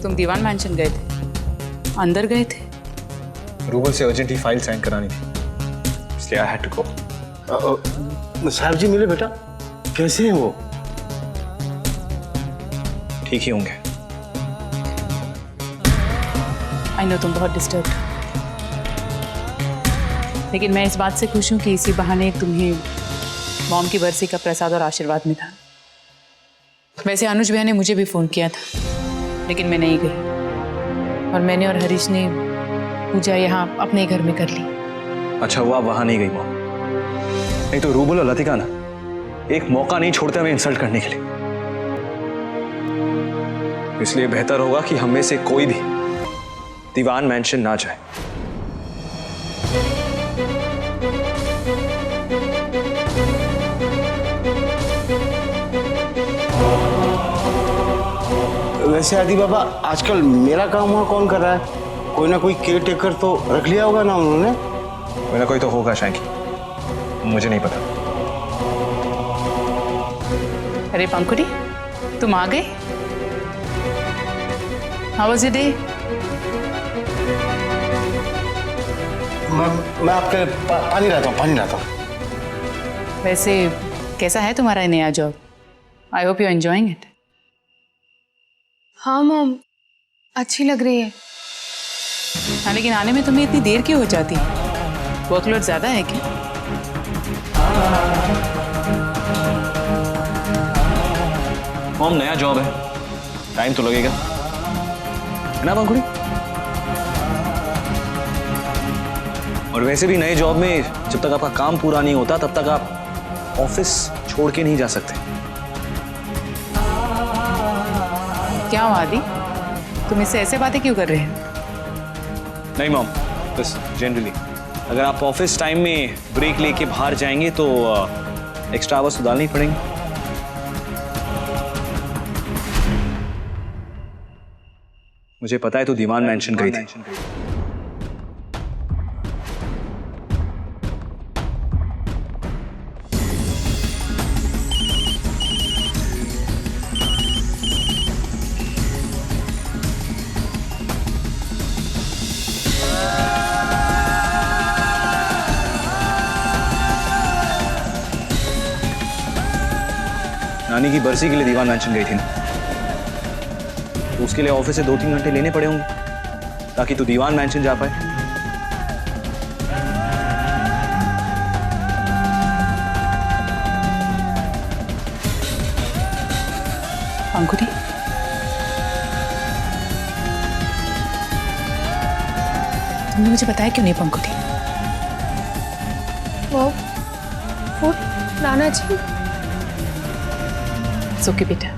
तुम दीवान मैंशन गए थे, अंदर गए थे? रूबल से अर्जेंटली फाइल साइन करानी थी, इसलिए आई हैड टू गो। साहब जी मिले बेटा, कैसे हैं वो? ठीक ही होंगे। आई नो तुम बहुत डिस्टर्ब, लेकिन मैं इस बात से खुश हूँ कि इसी बहाने तुम्हें मॉम की बरसी का प्रसाद और आशीर्वाद मिला। वैसे अनुज भैया ने मुझे भी फोन किया था, लेकिन मैं नहीं गई, और मैंने और हरीश ने पूजा यहाँ अपने घर में कर ली। अच्छा हुआ वहां नहीं गई मॉम, नहीं तो रूबल और लतिका ना एक मौका नहीं छोड़ते हमें इंसल्ट करने के लिए। इसलिए बेहतर होगा कि हम में से कोई भी दीवान मैंशन ना जाए। वैसे आदि बाबा, आजकल मेरा काम वहाँ कौन कर रहा है? कोई ना कोई केयर टेकर तो रख लिया होगा ना उन्होंने? कोई ना कोई तो होगा शायद, मुझे नहीं पता। अरे पंखुड़ी, तुम आ गए? How was your day? मैं आपके पानी लाता हूँ। वैसे कैसा है तुम्हारा नया job? I hope you enjoying it. हाँ मॉम, अच्छी लग रही है। हाँ, लेकिन आने में तुम्हें इतनी देर क्यों हो जाती है? वर्कलोड ज्यादा है क्या? मॉम नया जॉब है, टाइम तो लगेगा, है ना पंखुड़ी? और वैसे भी नए जॉब में जब तक आपका काम पूरा नहीं होता तब तक आप ऑफिस छोड़ के नहीं जा सकते। क्या हुआ आदि, तुम इससे ऐसे बातें क्यों कर रहे हैं? नहीं मॉम, बस जनरली अगर आप ऑफिस टाइम में ब्रेक लेके बाहर जाएंगे तो एक्स्ट्रा आवर्स तो डालने ही पड़ेंगे। मुझे पता है तो दीवान मैंशन गई थी। नानी की बरसी के लिए दीवान मैंशन गई थी ना, तो उसके लिए ऑफिस से 2-3 घंटे लेने पड़े होंगे ताकि तू दीवान मैंशन जा पाए। पंखुड़ी, तुमने मुझे बताया क्यों नहीं पंखुड़ी? वो food Nana ji. It's okay बेटा,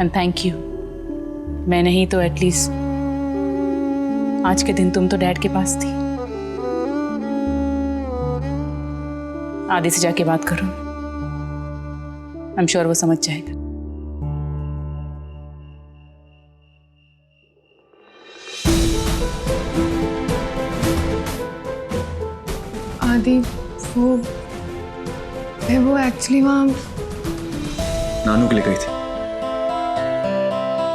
and thank you। मैं नहीं तो एटलीस्ट आज के दिन तुम तो डैड के पास थी। आदि से जाके बात करो, आई एम श्योर वो समझ जाएगा। आदि वो एक्चुअली वहाँ नानू के लिए गई थी,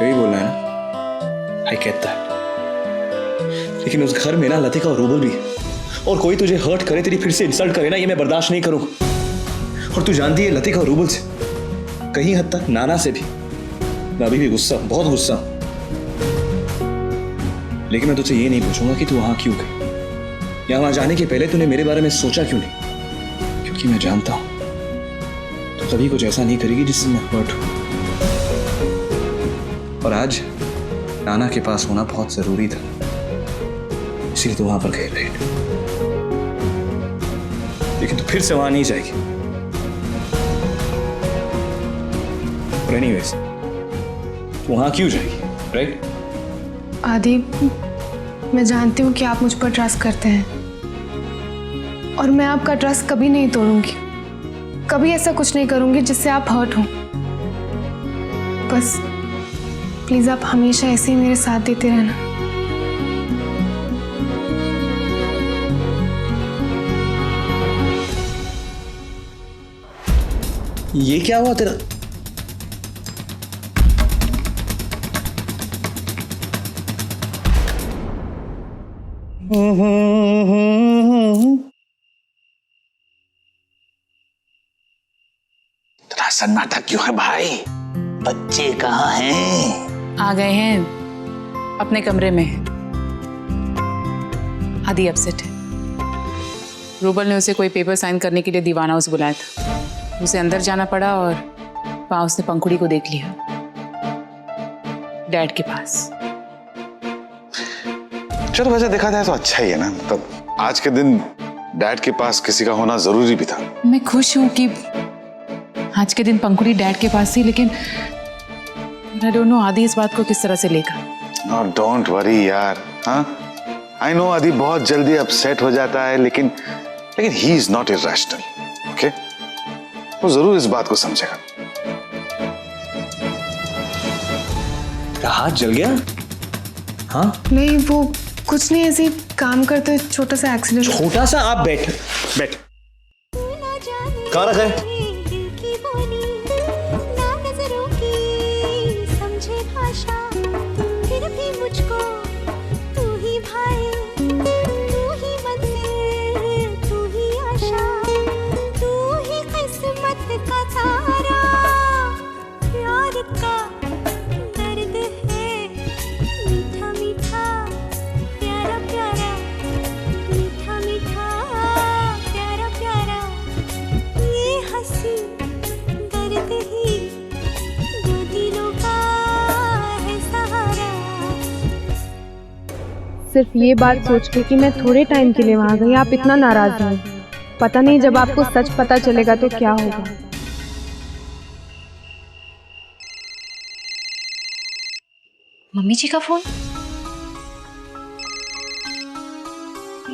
यही बोलना है ना? आई कहता है, लेकिन उस घर में ना लतिका और रूबल भी है, और कोई तुझे हर्ट करे, तेरी फिर से इंसल्ट करे ना, ये मैं बर्दाश्त नहीं करूंगा। और तू जानती है लतिका और रूबल से कहीं हद तक नाना से भी मैं अभी भी गुस्सा, बहुत गुस्सा। लेकिन मैं तुझसे ये नहीं पूछूंगा कि तू वहां क्यों गई, या वहां जाने के पहले तूने मेरे बारे में सोचा क्यों नहीं, क्योंकि मैं जानता हूं तो कभी कुछ ऐसा नहीं करेगी जिससे मैं हर्ट हूं। और आज नाना के पास होना बहुत जरूरी था, इसलिए तो वहां पर गए, राइट? लेकिन तू फिर से वहां नहीं जाएगी। और एनीवेज, तू वहां क्यों जाएगी, राइट? आदि, मैं जानती हूँ कि आप मुझ पर ट्रस्ट करते हैं, और मैं आपका ट्रस्ट कभी नहीं तोड़ूंगी, कभी ऐसा कुछ नहीं करूंगी जिससे आप हर्ट हो। बस प्लीज आप हमेशा ऐसे ही मेरे साथ देते रहना। ये क्या हुआ तेरा? इतना सन्नाटा क्यों है भाई? बच्चे कहाँ हैं? आ गए हैं, अपने कमरे में है। आदि अपसेट है। रूबल ने उसे कोई पेपर साइन करने के लिए दीवान हाउस बुलाया था। उसे अंदर जाना पड़ा और वहां उसने पंखुड़ी को देख लिया, डैड के पास। चलो वैसे देखा जाए तो अच्छा ही है ना, मतलब आज के दिन डैड के पास किसी का होना जरूरी भी था। मैं खुश हूं कि आज के दिन पंखुड़ी डैड के पास थी, लेकिन आई डोंट नो आदि इस बात को किस तरह से लेगा। डोंट वरी यार, हाँ आई नो आदि बहुत जल्दी अपसेट हो जाता है, लेकिन he is not irrational, okay? वो जरूर इस बात को समझेगा। क्या हाथ जल गया? हाँ नहीं, वो कुछ नहीं, ऐसे ही काम करते छोटा सा एक्सीडेंट। छोटा सा। आप बैठ बैठ। कहाँ रखा है? सिर्फ ये बात सोच के कि मैं थोड़े टाइम के लिए वहां गई, आप इतना नाराज हैं। पता नहीं जब आपको सच पता चलेगा तो क्या होगा। मम्मी जी का फोन।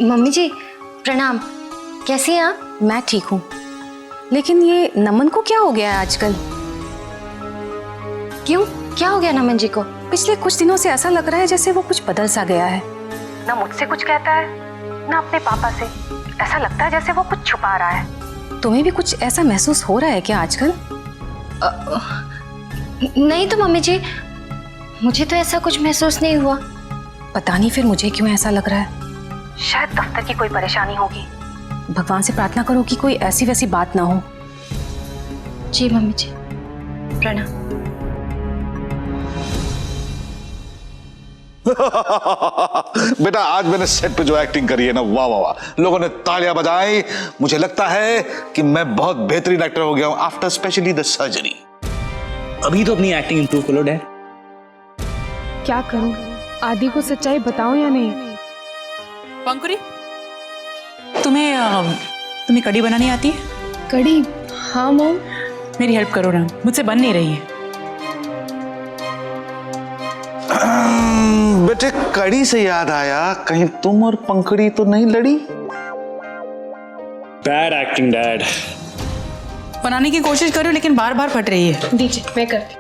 मम्मी जी प्रणाम, कैसी हैं आप? मैं ठीक हूँ, लेकिन ये नमन को क्या हो गया है आजकल? क्यों, क्या हो गया नमन जी को? पिछले कुछ दिनों से ऐसा लग रहा है जैसे वो कुछ बदल सा गया है। ना मुझसे कुछ कहता है, ना अपने पापा से। ऐसा लगता है जैसे वो कुछ छुपा रहा है। तुम्हें भी कुछ ऐसा महसूस हो रहा है क्या आजकल? नहीं तो मम्मी जी, मुझे तो ऐसा कुछ महसूस नहीं हुआ। पता नहीं फिर मुझे क्यों ऐसा लग रहा है। शायद दफ्तर की कोई परेशानी होगी। भगवान से प्रार्थना करो कि कोई ऐसी वैसी बात ना हो। जी मम्मी जी, प्रणाम। बेटा आज मैंने सेट पे जो एक्टिंग करी है ना, वाह वाह वाह, लोगों ने तालियां बजाई। मुझे लगता है कि मैं बहुत बेहतरीन एक्टर हो गया हूं आफ्टर स्पेशली द सर्जरी। अभी तो अपनी एक्टिंग इंप्रूव करो डैड। क्या करूं, आदि को सच्चाई बताऊं या नहीं? पंकुड़ी, तुम्हें कड़ी बनानी आती है? कड़ी? हाँ मॉम। मेरी हेल्प करो ना, मुझसे बन नहीं रही है। बेटे कड़ी से याद आया, कहीं तुम और पंखड़ी तो नहीं लड़ी? Bad acting dad. बनाने की कोशिश करो लेकिन बार बार फट रही है। दीजिए, मैं करती।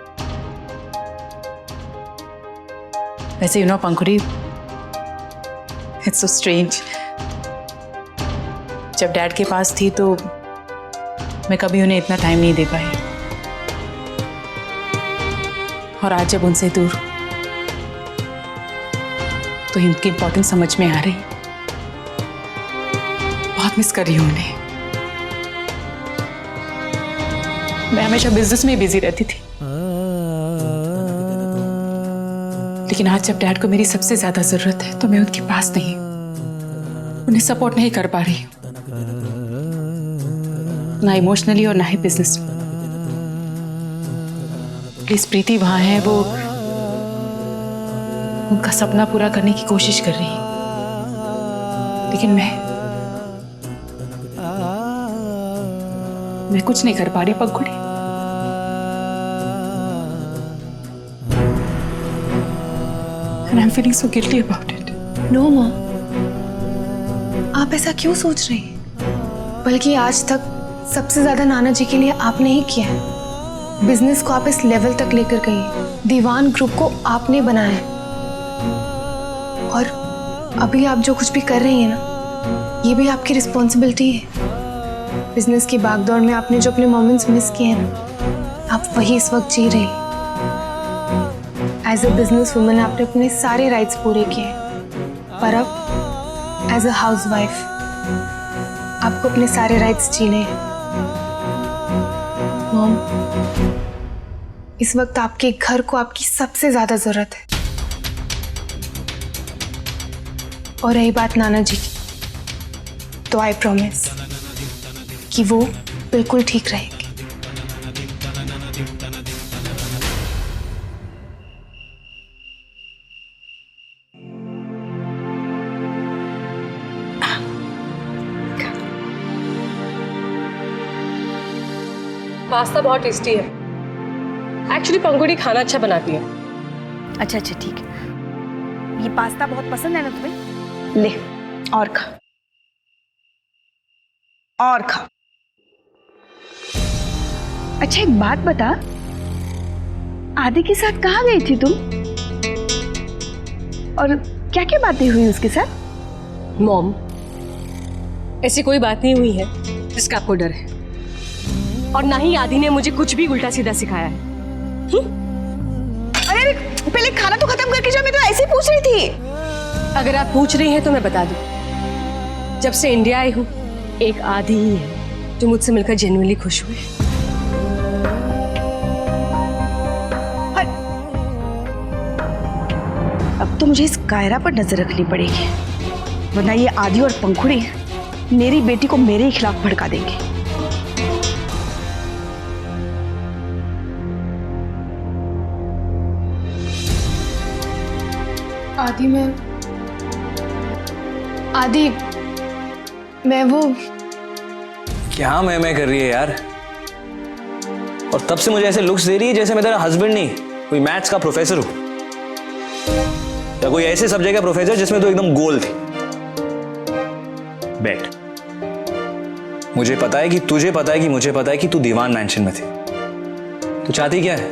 वैसे you know Pankhuri, it's so strange. जब डैड के पास थी तो मैं कभी उन्हें इतना टाइम नहीं दे पाई, और आज जब उनसे दूर तो इनकी इंपॉर्टेंस समझ में आ रही। बहुत मिस कर रही हूँ उन्हें। मैं हमेशा बिजनेस में बिजी रहती थी, लेकिन आज जब डैड को मेरी सबसे ज्यादा जरूरत है तो मैं उनके पास नहीं, उन्हें सपोर्ट नहीं कर पा रही हूँ, ना इमोशनली और ना ही बिजनेस में। प्लीज प्रीति वहां है, वो उनका सपना पूरा करने की कोशिश कर रही है, लेकिन मैं कुछ नहीं कर पा रही Pankhuri. And I'm feeling so guilty about it. No mom, आप ऐसा क्यों सोच रही हैं? बल्कि आज तक सबसे ज्यादा नाना जी के लिए आपने ही किया है। बिजनेस को आप इस लेवल तक लेकर गई, दीवान ग्रुप को आपने बनाया है, और अभी आप जो कुछ भी कर रही हैं ना, ये भी आपकी रिस्पॉन्सिबिलिटी है। बिजनेस की भागदौड़ में आपने जो अपने मोमेंट्स मिस किए हैं ना, आप वही इस वक्त जी रही हैं। एज ए बिजनेस वुमन आपने अपने सारे राइट्स पूरे किए, पर अब एज अ हाउसवाइफ आपको अपने सारे राइट्स जीने हैं। मॉम, इस वक्त आपके घर को आपकी सबसे ज्यादा जरूरत है। और रही बात नाना जी की, तो आई प्रॉमिस कि वो बिल्कुल ठीक रहेंगे। पास्ता बहुत टेस्टी है। एक्चुअली पंखुड़ी खाना अच्छा बनाती है। अच्छा अच्छा ठीक है। ये पास्ता बहुत पसंद है ना तुम्हें? ले और खा, और खा। अच्छा एक बात बता, आदि के साथ कहाँ गई थी तुम? और क्या क्या बातें हुई उसके साथ? मॉम, ऐसी कोई बात नहीं हुई है जिसका आपको डर है, और ना ही आदि ने मुझे कुछ भी उल्टा सीधा सिखाया है। अरे पहले खाना तो खत्म करके जाओ, मैं तो ऐसे ही पूछ रही थी। अगर आप पूछ रही हैं तो मैं बता दूं, जब से इंडिया आई हूं एक आदि ही है जो मुझसे मिलकर जेन्युइनली खुश हुए। अब तो मुझे इस कायरा पर नजर रखनी पड़ेगी, वरना ये आदि और पंखुड़ी मेरी बेटी को मेरे ही खिलाफ भड़का देंगे। आदि मैं वो क्या मैं कर रही है यार? और तब से मुझे ऐसे लुक्स दे रही है जैसे मैं तेरा हस्बैंड नहीं, कोई मैथ्स का प्रोफेसर हूं, या कोई ऐसे सब्जेक्ट का प्रोफेसर जिसमें तो एकदम गोल थी। बैठ। मुझे पता है कि तुझे पता है कि मुझे पता है कि तू दीवान मैंशन में थी। तू चाहती क्या है?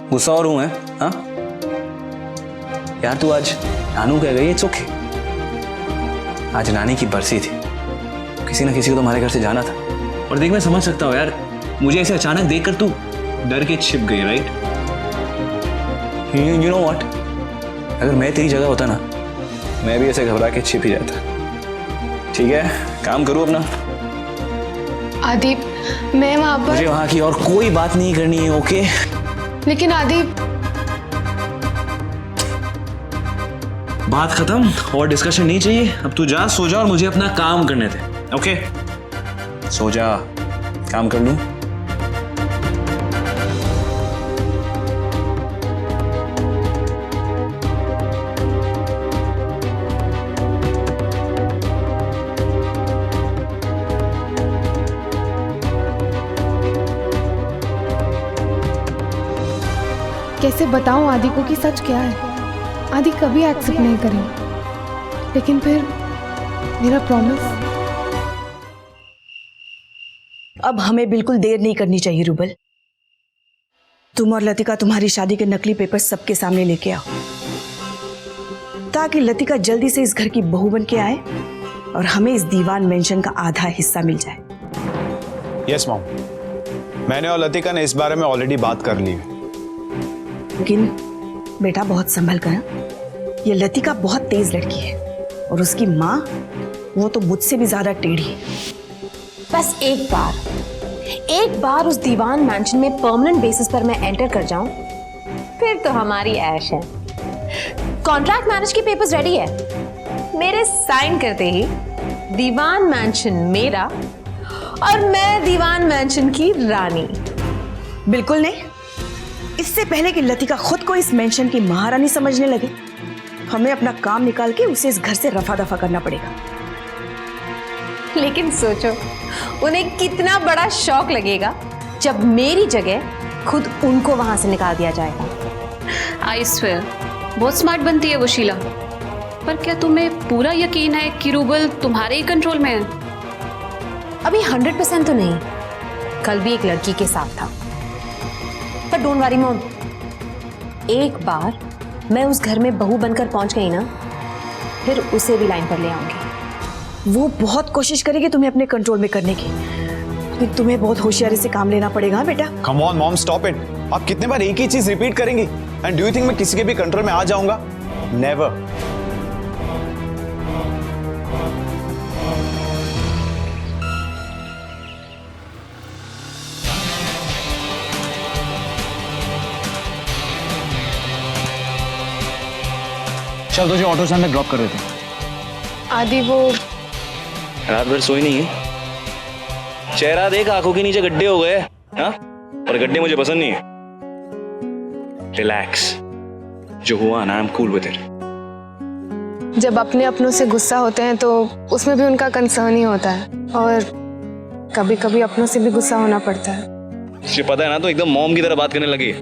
गुस्सा और हूं है? हाँ यार, तू आज नानू कह गई, इट्स ओके। आज नानी की बरसी थी, किसी ना किसी को तुम्हारे घर से जाना था। और देख, मैं समझ सकता हूँ यार, मुझे ऐसे अचानक देखकर तू डर के छिप गई, राइट? यू नो व्हाट, अगर मैं तेरी जगह होता ना, मैं भी ऐसे घबरा के छिप ही जाता। ठीक है, काम करूँ अपना। आदि, मैं वहां पर, मुझे वहां की और कोई बात नहीं करनी है, ओके? लेकिन आदि, बात खत्म और डिस्कशन नहीं चाहिए। अब तू जा, सो जा और मुझे अपना काम करने दे, ओके? सो जा, काम कर लूं। कैसे बताऊं आदि को कि सच क्या है? आदि कभी एक्सेप्ट नहीं करेंगे, लेकिन फिर मेरा प्रॉमिस। अब हमें बिल्कुल देर नहीं करनी चाहिए रूबल। तुम और लतिका तुम्हारी शादी के नकली पेपर्स सबके सामने लेके आओ, ताकि लतिका जल्दी से इस घर की बहू बन के आए और हमें इस दीवान मेंशन का आधा हिस्सा मिल जाए। यस मॉम, मैंने और लतिका ने इस बारे में ऑलरेडी बात कर ली है। लेकिन बेटा बहुत संभल कर, ये लतिका बहुत तेज लड़की है और उसकी माँ, वो तो मुझसे भी ज्यादा टेढ़ी है। बस एक बार उस दीवान मैंशन में परमानेंट बेसिस पर मैं एंटर कर जाऊं, फिर तो हमारी ऐश है। कॉन्ट्रैक्ट मैरिज की पेपर्स रेडी है, मेरे साइन करते ही दीवान मैंशन मेरा और मैं दीवान मैंशन की रानी। बिल्कुल नहीं, इससे पहले कि लतिका खुद को इस मेंशन की महारानी समझने लगे, हमें अपना काम निकाल के उसे इस घर से रफा दफा करना पड़ेगा। लेकिन सोचो उन्हें कितना बड़ा शॉक लगेगा जब मेरी जगह खुद उनको वहां से निकाल दिया जाएगा। आई स्वेयर, बहुत स्मार्ट बनती है वो शीला। पर क्या तुम्हें पूरा यकीन है कि रूबल तुम्हारे ही कंट्रोल में है? अभी 100% तो नहीं, कल भी एक लड़की के साथ था। पर डोंट वरी मॉम, एक बार मैं उस घर में बहू बनकर पहुंच गई ना, फिर उसे भी लाइन पर ले आऊंगी। वो बहुत कोशिश करेगी तुम्हें अपने कंट्रोल में करने की, लेकिन तुम्हें बहुत होशियारी से काम लेना पड़ेगा बेटा। Come on mom, stop it. आप कितने बार एक ही चीज रिपीट करेंगी? एंड डू यू थिंक मैं किसी के भी कंट्रोल में आ जाऊंगा? नेवर। चल तुझे ऑटो स्टैंड में ड्रॉप कर देते हैं। आदि वो रात भर सोई नहीं है, चेहरा देख, आंखों के नीचे गड्ढे हो गए। हाँ, और गड्ढे मुझे पसंद नहीं है। रिलैक्स, जो हुआ ना, I am cool with it. जब अपने अपनों से गुस्सा होते हैं तो उसमें भी उनका कंसर्न ही होता है, और कभी कभी अपनों से भी गुस्सा होना पड़ता है। तुझे पता है ना, तो एकदम मॉम की तरह बात करने लगी।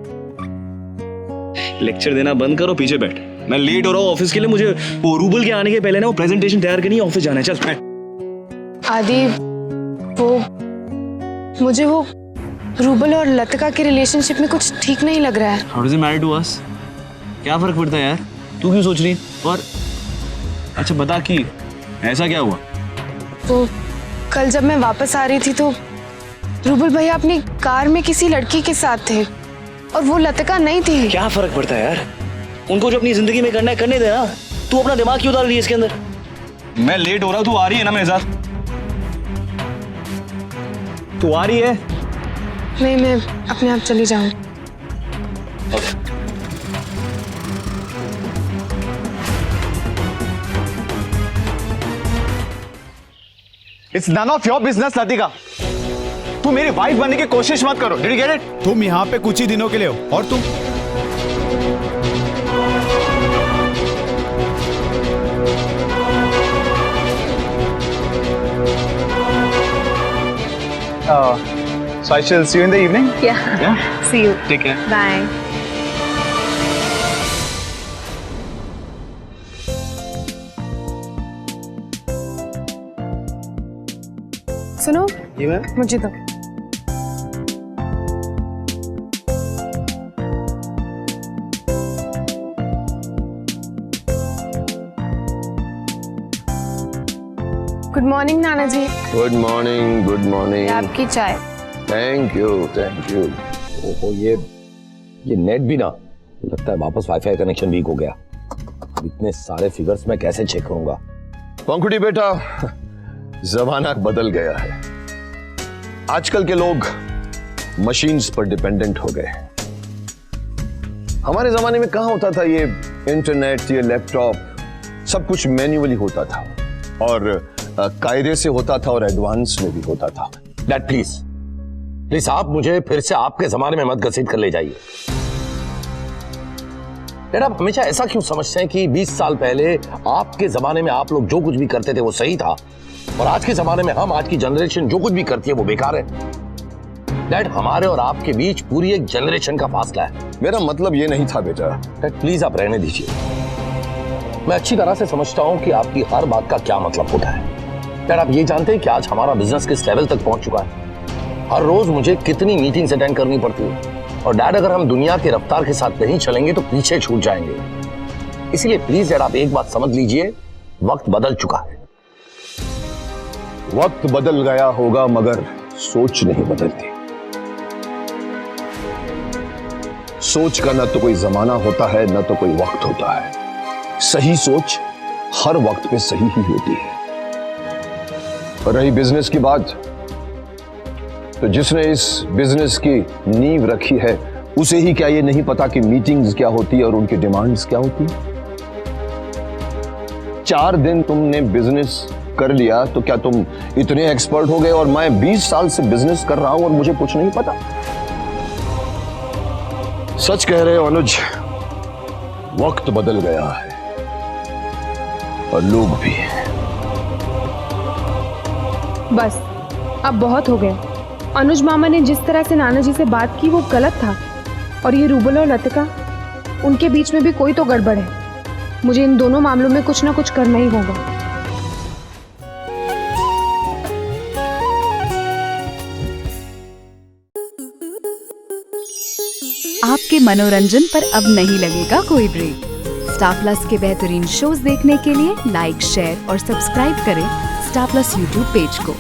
लेक्चर देना बंद करो, पीछे बैठ। मैं लेट हो रहा हूँ ऑफिस के लिए, मुझे वो रूबल के आने के पहले ना वो प्रेजेंटेशन तैयार करनी है, ऑफिस जाना है। चल बैठ। आदि मुझे वो रूबल और लतिका के रिलेशनशिप में कुछ ठीक नहीं लग रहा है। How does it matter to us? क्या फर्क पड़ता है यार, तू क्यों सोच रही? और अच्छा बता कि ऐसा क्या हुआ? वो कल जब मैं वापस आ रही थी तो रूबल भैया अपनी कार में किसी लड़की के साथ थे और वो लतिका नहीं थी। क्या फर्क पड़ता है यार, उनको जो अपनी जिंदगी में करना है करने देना। तू अपना दिमाग क्यों डाल रही है इसके अंदर? मैं लेट हो रहा हूँ, तू आ रही है ना मेरे साथ? तू आ रही है? नहीं, मैं अपने आप चली जाऊं। It's none of your business, Latika. तुम मेरी वाइफ बनने की कोशिश मत करो। Did you get it? तुम यहाँ पे कुछ ही दिनों के लिए हो और तुम so I shall see you in the evening. Yeah. See you. Take care. Bye. सुनो, जी मैम। मुझे दो। गुड मॉर्निंग नाना ji. Good morning, good morning. आपकी चाय। Thank you, thank you. ओहो, ये नेट भी ना, लगता है वापस वाईफाई कनेक्शन वीक हो गया। इतने सारे फिगर्स मैं कैसे चेक करूंगा? पंखुड़ी बेटा, जमाना बदल गया है। आजकल के लोग मशीन्स पर डिपेंडेंट हो गए। हमारे जमाने में कहां होता था ये इंटरनेट, ये लैपटॉप, सब कुछ मैन्युअली होता था और कायदे से होता था और एडवांस में भी होता था। डैड प्लीज आप मुझे फिर से आपके जमाने में मत घसीट कर ले जाइए। डैड, आप हमेशा ऐसा क्यों समझते हैं कि 20 साल पहले आपके जमाने में आप लोग जो कुछ भी करते थे वो सही था, और आज के जमाने में हम, आज की जनरेशन जो कुछ भी करती है वो बेकार है? डैड, हमारे और आपके बीच पूरी एक जनरेशन का फासला है। मेरा मतलब ये नहीं था बेटा। डैड प्लीज आप रहने दीजिए। मैं अच्छी तरह से समझता हूं कि आपकी हर बात का क्या मतलब होता है। डैड, आप ये जानते हैं कि आज हमारा बिजनेस किस लेवल तक पहुंच चुका है? हर रोज मुझे कितनी मीटिंग्स अटेंड करनी पड़ती है, और डैड अगर हम दुनिया की रफ्तार के साथ नहीं चलेंगे तो पीछे छूट जाएंगे। इसलिए प्लीज डैड आप एक बात समझ लीजिए, वक्त बदल चुका है। वक्त बदल गया होगा मगर सोच नहीं बदलती। सोच का न तो कोई जमाना होता है, न तो कोई वक्त होता है। सही सोच हर वक्त पे सही ही होती है। और रही बिजनेस की बात, तो जिसने इस बिजनेस की नींव रखी है उसे ही क्या ये नहीं पता कि मीटिंग्स क्या होती है और उनकी डिमांड्स क्या होती है? 4 दिन तुमने बिजनेस कर लिया तो क्या तुम इतने एक्सपर्ट हो गए, और मैं 20 साल से बिजनेस कर रहा हूं और मुझे कुछ नहीं पता? सच कह रहे हो अनुज, वक्त बदल गया है और लोग भी। बस अब बहुत हो गया। अनुज मामा ने जिस तरह से नाना जी से बात की वो गलत था, और ये रूबल और लतिका, उनके बीच में भी कोई तो गड़बड़ है। मुझे इन दोनों मामलों में कुछ ना कुछ करना ही होगा। आपके मनोरंजन पर अब नहीं लगेगा कोई ब्रेक। स्टार प्लस के बेहतरीन शोज देखने के लिए लाइक, शेयर और सब्सक्राइब करें स्टार प्लस यूट्यूब पेज को।